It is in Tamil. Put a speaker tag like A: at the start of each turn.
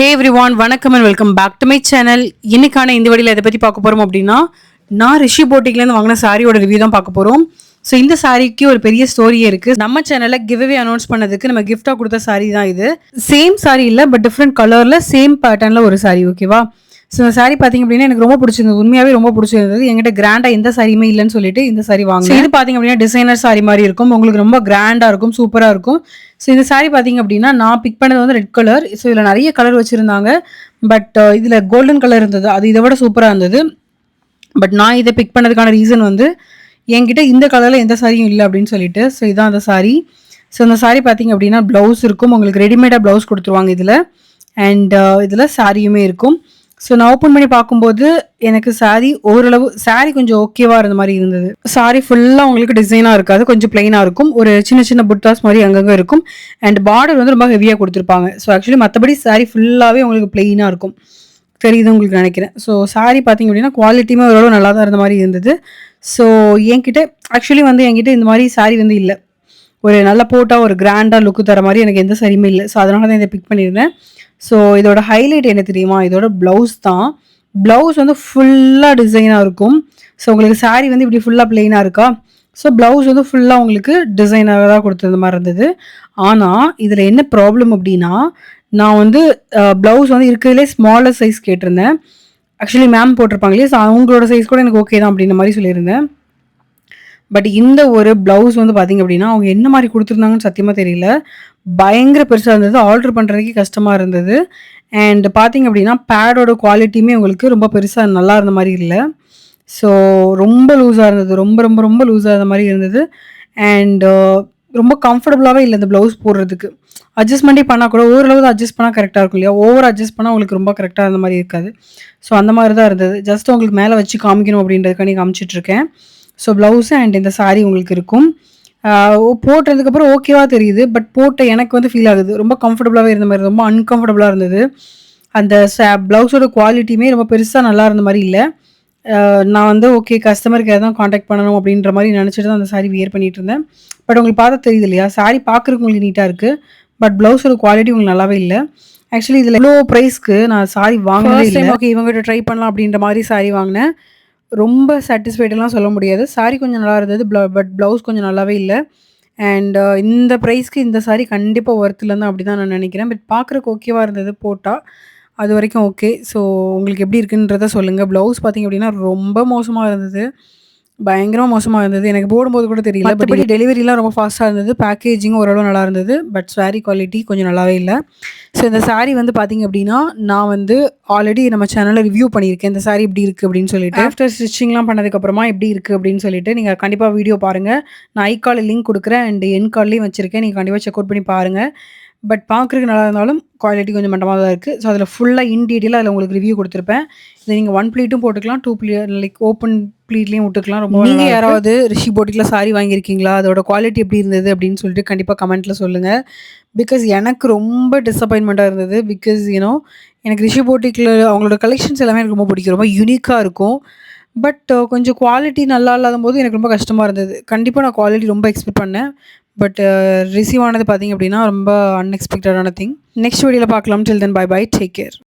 A: ஹே எவ்ரிவான், வணக்கம் and welcome back to my channel. இன்னைக்கான இந்த வழியில் எதை பற்றி பார்க்க போகிறோம் அப்படின்னா, நான் ரிஷி போட்டிக்லேருந்து வாங்கின சாரியோட ரிவ்யூ தான் பார்க்க போகிறோம். ஸோ இந்த சாரிக்கு ஒரு பெரிய ஸ்டோரியே இருக்குது. நம்ம சேனலில் கிவ்அவே அனௌன்ஸ் பண்ணதுக்கு நம்ம கிஃப்டாக கொடுத்த சாரி தான் இது. சேம் சாரி இல்லை, பட் டிஃப்ரெண்ட் கலரில் சேம் பேட்டர்னில் ஒரு சாரி. ஓகேவா? ஸோ இந்த சாரி பார்த்தீங்க அப்படின்னா எனக்கு ரொம்ப பிடிச்சிருந்தது. உண்மையாகவே ரொம்ப பிடிச்சிருந்தது. என்கிட்ட கிராண்டாக எந்த சாரியுமே இல்லைன்னு சொல்லிட்டு இந்த சாரி வாங்க. இது பார்த்தீங்க அப்படின்னா டிசைனர் சாரி மாதிரி இருக்கும். உங்களுக்கு ரொம்ப கிராண்டாக இருக்கும், சூப்பராக இருக்கும். ஸோ இந்த சாரி பார்த்தீங்க அப்படின்னா நான் பிக் பண்ணது வந்து ரெட் கலர். ஸோ இதில் நிறைய கலர் வச்சுருந்தாங்க. பட் இதில் கோல்டன் கலர் இருந்தது. அது இதை விட சூப்பராக இருந்தது. பட் நான் இதை பிக் பண்ணதுக்கான ரீசன் வந்து என்கிட்ட இந்த கலரில் எந்த சாரியும் இல்லை அப்படின்னு சொல்லிட்டு. ஸோ இதான் அந்த சாரி. ஸோ இந்த சாரி பார்த்தீங்க அப்படின்னா ப்ளவுஸ் இருக்கும். உங்களுக்கு ரெடிமேடாக ப்ளவுஸ் கொடுத்துருவாங்க இதில். அண்ட் இதில் சாரியுமே இருக்கும். ஸோ நான் ஓப்பன் பண்ணி பார்க்கும்போது எனக்கு சாரி ஓரளவு சாரி கொஞ்சம் ஓகேவாக இருந்த மாதிரி இருந்தது. சாரி ஃபுல்லாக உங்களுக்கு டிசைனாக இருக்காது, கொஞ்சம் பிளைனாக இருக்கும். ஒரு சின்ன சின்ன புட்டாஸ் மாதிரி அங்கங்கே இருக்கும். அண்ட் பார்டர் வந்து ரொம்ப ஹெவியாக கொடுத்துருப்பாங்க. ஸோ ஆக்சுவலி மற்றபடி சாரி ஃபுல்லாகவே உங்களுக்கு பிளைனாக இருக்கும். தெரியுது உங்களுக்கு நினைக்கிறேன். ஸோ சாரி பார்த்தீங்க அப்படின்னா குவாலிட்டியுமே ஓரளவு நல்லா தான் இருந்த மாதிரி இருந்தது. ஸோ என்கிட்ட ஆக்சுவலி வந்து என்கிட்ட இந்த மாதிரி சாரி வந்து இல்லை. ஒரு நல்ல போட்டால் ஒரு கிராண்டாக லுக்கு தர மாதிரி எனக்கு எந்த சாரியுமே இல்லை. ஸோ அதனால தான் இதை பிக் பண்ணியிருந்தேன். ஸோ இதோட ஹைலைட் என்ன தெரியுமா? இதோட ப்ளவுஸ் தான். ப்ளவுஸ் வந்து ஃபுல்லாக டிசைனாக இருக்கும். ஸோ உங்களுக்கு சாரி வந்து இப்படி ஃபுல்லாக பிளெயினாக இருக்கா? ஸோ ப்ளவுஸ் வந்து ஃபுல்லாக உங்களுக்கு டிசைனாக தான் கொடுத்தது மாதிரி இருந்தது. ஆனால் இதில் என்ன ப்ராப்ளம் அப்படின்னா, நான் வந்து ப்ளவுஸ் வந்து இருக்கிறதுலே ஸ்மாலர் சைஸ் கேட்டிருந்தேன். ஆக்சுவலி மேம் போட்டிருப்பாங்க இல்லையா? ஸோ அவங்களோட சைஸ் கூட எனக்கு ஓகே தான் அப்படின்ற மாதிரி சொல்லியிருந்தேன். பட் இந்த ஒரு ப்ளவுஸ் வந்து பார்த்தீங்க அப்படின்னா, அவங்க என்ன மாரி குடுத்துருந்தாங்கன்னு சத்தியமா தெரியல. பயங்கர பெருசா இருந்தது. ஆல்டர் பண்றதுக்கே கஷ்டமா இருந்தது. அண்ட் பார்த்தீங்க அப்படின்னா, பேடோட குவாலிட்டியுமே உங்களுக்கு ரொம்ப பெருசா நல்லா இருந்த மாரி இல்ல. ஸோ ரொம்ப லூஸா இருந்தது. ரொம்ப ரொம்ப ரொம்ப லூஸா இருந்த மாரி இருந்தது. அண்ட் ரொம்ப கம்ஃபர்டபுளாவே இல்ல இந்த ப்ளவுஸ் போடுறதுக்கு. அட்ஜஸ்ட்மெண்ட்டே பண்ணா கூட ஓரளவு தான் அட்ஜஸ்ட் பண்ணா கரெக்ட்டா இருக்கும் இல்லையா? ஓவர் அட்ஜஸ்ட் பண்ணா உங்களுக்கு ரொம்ப கரெக்ட்டா இருந்த மாரி இருக்காது. ஸோ அந்த மாரி தான் இருந்தது. ஜஸ்ட் உங்களுக்கு மேல வச்சு காமிக்கணும் அப்படின்றதுக்காண்டி காமிச்சுட்டுருக்கேன். ஸோ ப்ளவுஸு அண்ட் இந்த சாரி உங்களுக்கு இருக்கும். போட்டதுக்கப்புறம் ஓகேவா தெரியுது. பட் போட்ட எனக்கு வந்து ஃபீல் ஆகுது. ரொம்ப கம்ஃபர்டபுளாவே இருந்த மாரி, ரொம்ப அன்கம்ஃபர்டபுளா இருந்தது. அந்த ப்ளவுஸோட குவாலிட்டியுமே ரொம்ப பெருசா நல்லா இருந்த மாரி இல்ல. நான் வந்து ஓகே கஸ்டமர் கேர் தான் கான்டாக்ட் பண்ணணும் அப்படின்ற மாரி நெனச்சுட்டு தான் அந்த சாரி வியர் பண்ணிட்டுருந்தேன். பட் உங்களுக்கு பார்த்தா தெரியுது இல்லையா? சாரி பார்க்கறதுக்கு உங்களுக்கு நீட்டா இருக்கு. பட் ப்ளவுஸோட குவாலிட்டி உங்களுக்கு நல்லாவே இல்ல. ஆக்சுவலி இதில இவ்ளோ பிரைஸ்க்கு நான் சாரி வாங்கினதே இல்ல. ஓகே இவங்ககிட்ட ட்ரை பண்ணலாம் அப்படின்ற மாரி சாரி வாங்கினேன். ரொம்ப சாட்டிஸ்ஃபைடுலாம் சொல்ல முடியாது. சாரி கொஞ்சம் நல்லா இருந்தது. பட் ப்ளவுஸ் கொஞ்சம் நல்லாவே இல்ல. அண்ட் இந்த ப்ரைஸ்க்கு இந்த சாரி கண்டிப்பா ஒர்த் இல்லன்னு தான் அப்படி தான் நான் நெனைக்கிறேன். பட் பார்க்குறக்கு ஓகேவா இருந்தது போட்டா. அதுவரைக்கும் ஓகே. ஸோ உங்களுக்கு எப்படி இருக்குன்றத சொல்லுங்க. ப்ளவுஸ் பார்த்தீங்க அப்படின்னா ரொம்ப மோசமா இருந்தது. பயங்கரமா மோசமா இருந்தது. எனக்கு போடும்போது கூட தெரியல. மத்தபடி டெலிவரிலாம் ரொம்ப ஃபாஸ்ட்டா இருந்தது. பேக்கேஜிங்கும் ஓரளவு நல்லா இருந்தது. பட் சாரி குவாலிட்டி கொஞ்சம் நல்லாவே இல்ல. ஸோ இந்த சாரி வந்து பார்த்தீங்க அப்படின்னா, நான் வந்து ஆல்ரெடி நம்ம சேனல்ல ரிவ்யூ பண்ணியிருக்கேன். இந்த சாரி இப்படி இருக்கு அப்படின்னு சொல்லிட்டு. ஆஃப்டர் ஸ்டிச்சிங்லாம் பண்ணதுக்கப்புறமா எப்படி இருக்கு அப்படின்னு சொல்லிட்டு நீங்க கண்டிப்பா வீடியோ பாருங்க. நான் ஐ கார்ட்ல லிங்க் குடுக்குறேன் அண்ட் எண்ட் கார்ட்லயும் வச்சிருக்கேன். நீங்க கண்டிப்பா செக் அவுட் பண்ணி பாருங்க. பட் பார்க்குறதுக்கு நல்லா இருந்தாலும் குவாலிட்டி கொஞ்சம் மட்டமா தான் இருக்கு. ஸோ அதில ஃபுல்லா இன் டீட்டெயிலா அதில உங்களுக்கு ரிவ்யூ குடுத்துருப்பேன். இத நீங்க 1 ப்ளீட்டும் போட்டுக்கலாம். 2 லைக் ஓப்பன் ப்ளீட்லயும் விட்டுக்கலாம். ரொம்ப நீங்க யாராவது ரிஷி போட்டிக்ல சாரி வாங்கியிருக்கீங்களா? அதோட குவாலிட்டி எப்படி இருந்தது அப்படின்னு சொல்லிட்டு கண்டிப்பா கமெண்ட்ல சொல்லுங்க. பிகாஸ் எனக்கு ரொம்ப டிசப்பாயின்ட்மென்ட்டா இருந்தது. பிகாஸ் எனக்கு ரிஷி போட்டிக்ல அவங்களோட கலெக்ஷன்ஸ் எல்லாமே எனக்கு ரொம்ப பிடிக்கும். ரொம்ப யூனிக்கா இருக்கும். பட் கொஞ்சம் குவாலிட்டி நல்லா இல்லாதம்போது எனக்கு ரொம்ப கஷ்டமா இருந்தது. கண்டிப்பா நான் குவாலிட்டி ரொம்ப எக்ஸ்பெக்ட் பண்ணேன். பட் ரிசீவ் ஆனது பார்த்தீங்க அப்படின்னா, ரொம்ப அன்எக்ஸ்பெக்டடான திங். நெக்ஸ்ட் வீடியோல பார்க்கலாம். டில் தென் பை பை. Take care.